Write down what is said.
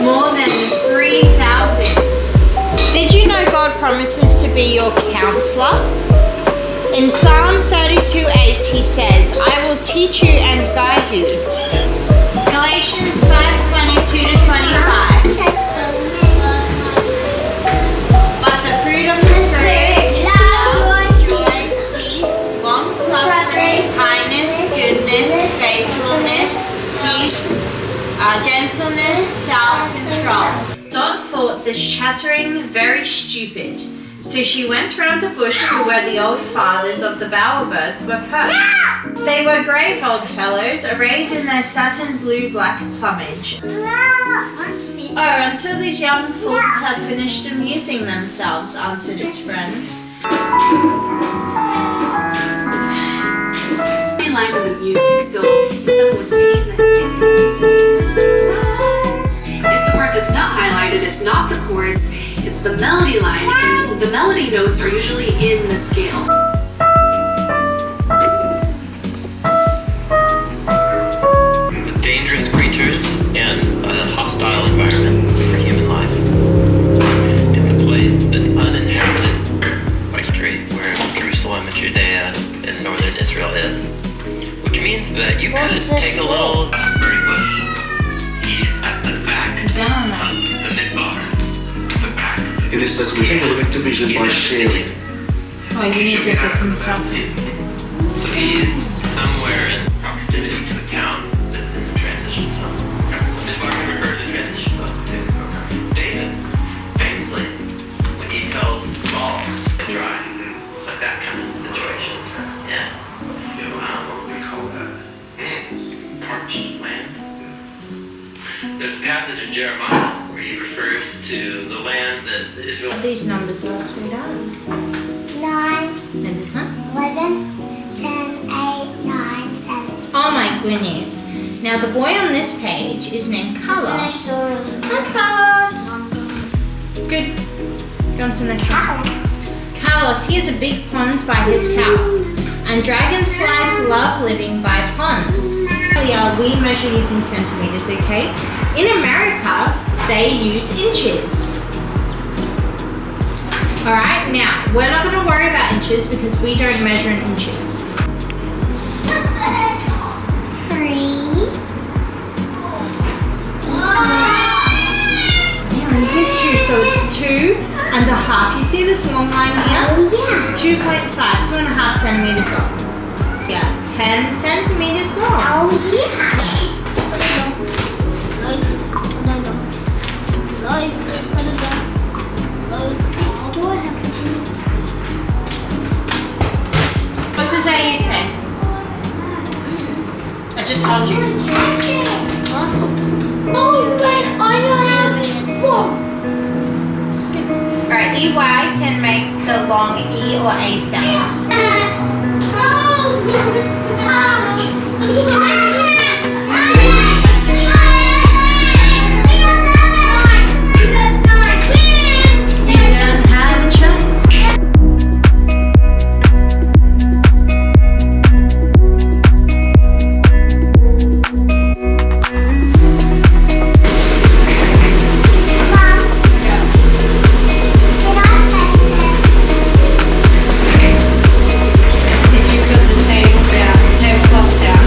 more than 3,000. Did you know God promises to be your counselor? In Psalm 32:8 he says, I will teach you and guide you. Galatians 5:22-25. But the fruit of the Spirit is love, joy, peace, long-suffering, kindness, goodness, faithfulness, peace, gentleness, self-control. Dot thought this chattering very stupid, so she went round a bush to where the old fathers of the bowerbirds were perched. They were grave old fellows, arrayed in their satin blue-black plumage. Oh, until these young folks had finished amusing themselves, answered its friend. I line in the music, so if someone was singing that, it's the part that's not highlighted, it's not the chords, it's the melody line, and the melody notes are usually in the scale. With dangerous creatures and a hostile environment for human life. It's a place that's uninhabited by history, where Jerusalem and Judea and northern Israel is. Which means that you could take a little berry bush. He's at the back of the midbar. The back of the It is this weekend division by sharing. Oh, you need to get himself. So he's somewhere in proximity to a town that's in the transition zone. So midbar can refer to the transition zone too. David, famously, when he tells Saul to dry, it's like that kind of situation. Yeah. What do we call that? Parched land. There's a passage in Jeremiah where he refers to the land that Israel. These numbers are straight out. 9, And this one? 11, 10, 8, 9, 7. Oh my goodness. Now the boy on this page is named Carlos. Hi Carlos. Good. Go on to the next one. Carlos, he has a big pond by his house. And dragonflies love living by ponds. We measure using centimeters, okay? In America, they use inches. Alright, now, we're not going to worry about inches because we don't measure in inches. 3. Yeah, inches too. So it's 2.5. You see this long line here? Oh, yeah. 2.5, 2.5 centimeters long. Yeah, 10 centimeters long. Oh, yeah. What do I have to do? What does that you say? I just told you. Alright, EY can make the long E or A sound. You don't have a choice. If you put the tablecloth down.